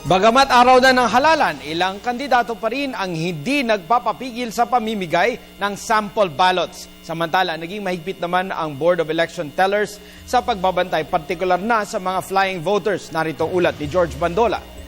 Bagamat araw na ng halalan, ilang kandidato pa rin ang hindi nagpapapigil sa pamimigay ng sample ballots. Samantala, naging mahigpit naman ang Board of Election Tellers sa pagbabantay, partikular na sa mga flying voters. Narito ang ulat ni George Bandola.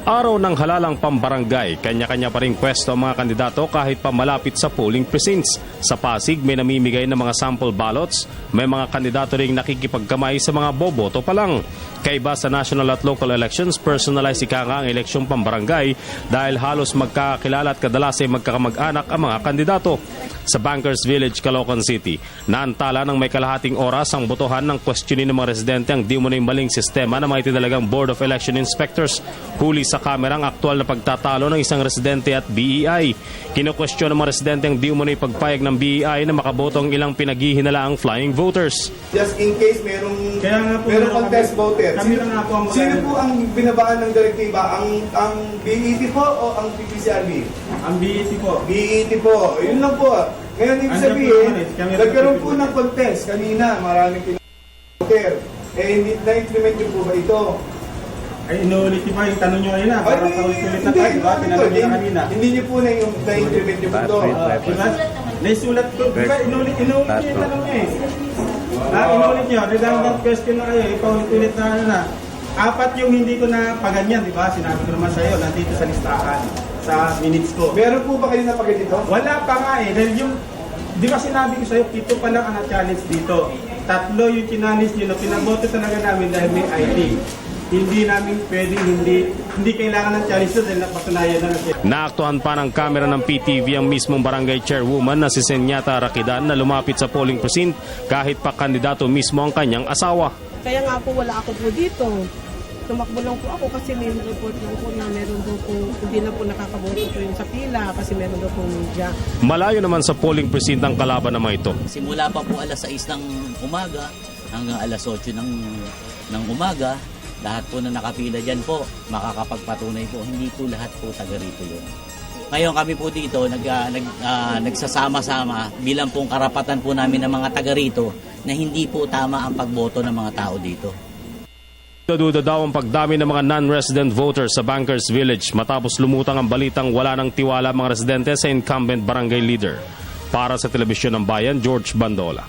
Araw ng halalang pambarangay, kanya-kanya pa rin pwesto ang mga kandidato kahit pa malapit sa polling precincts. Sa Pasig, may namimigay ng mga sample ballots. May mga kandidato ring nakikipagkamay sa mga boboto pa lang. Kaiba sa national at local elections, personalized ika nga ang eleksyong pambarangay dahil halos magkakakilala at kadalas ay magkakamag-anak ang mga kandidato. Sa Bankers Village, Caloocan City, naantala ng may kalahating oras ang botohan ng questionin ng mga residente ang di umano'y maling sistema ng mga itinalang Board of Election Inspectors. Huli sa kamera ang aktual na pagtatalo ng isang residente at BEI. Kino-question ng mga residente ang di umano'y pagpayag ng BEI na makaboto ang ilang pinaghihinalaang flying voters. Just in case merong contest voter. Sino po ang binabaan ng direktiba? Ang BET po o ang PPCRB? Ang BET po. BET po. Yun lang po. Ngayon, ibig sabihin, nagkaroon po ng contest kanina, maraming voter. Hindi na-implement nyo po ba ito? Ay, inuulit niyo pa yung tanong nyo kanina. Parang paulit-ulit na tayo, diba? Tinanong nyo kanina. Hindi nyo po na-implement nyo po ito. Diba? Naisulat ko. Diba? Inuulit nyo yung tanong nyo eh. Inuulit nyo. Redundant question na kayo. Ipaulit-ulit na. Apat yung hindi ko na paganyan, diba? Sinabi ko naman sa'yo, nandito sa listahan. Sa minutes ko. Meron po ba kayo na paganito? Wala pa nga eh. Dahil yung, di ba sinabi ko sa'yo, 7 pa lang ang na-challenge dito. 3 yung challenge nyo na pinaboto talaga namin dahil may ID. Hindi namin pwedeng hindi kailangan ng challenge dahil napatunayan na siya. Naaktuhan pa ng kamera ng PTV ang mismong barangay chairwoman na si Senyata Rakidan na lumapit sa polling precinct kahit pa kandidato mismo ang kanyang asawa. Kaya nga po wala ako po dito. Tumakbo lang po ako kasi may report lang po na meron daw po, hindi na po nakakaboto po yung sa pila kasi meron daw po media. Malayo naman sa polling precinct ang kalaban naman ito. Simula pa po alas 6 ng umaga hanggang alas 8 ng umaga, lahat po na nakapila dyan po, makakapagpatunay po, hindi po lahat po taga rito yun. Ngayon kami po dito nagsasama-sama bilang pong karapatan po namin ng mga taga rito na hindi po tama ang pagboto ng mga tao dito. Duda daw ang pagdami ng mga non-resident voters sa Bankers Village matapos lumutang ang balitang wala ng tiwala mga residente sa incumbent barangay leader. Para sa Telebisyon ng Bayan, George Bandola.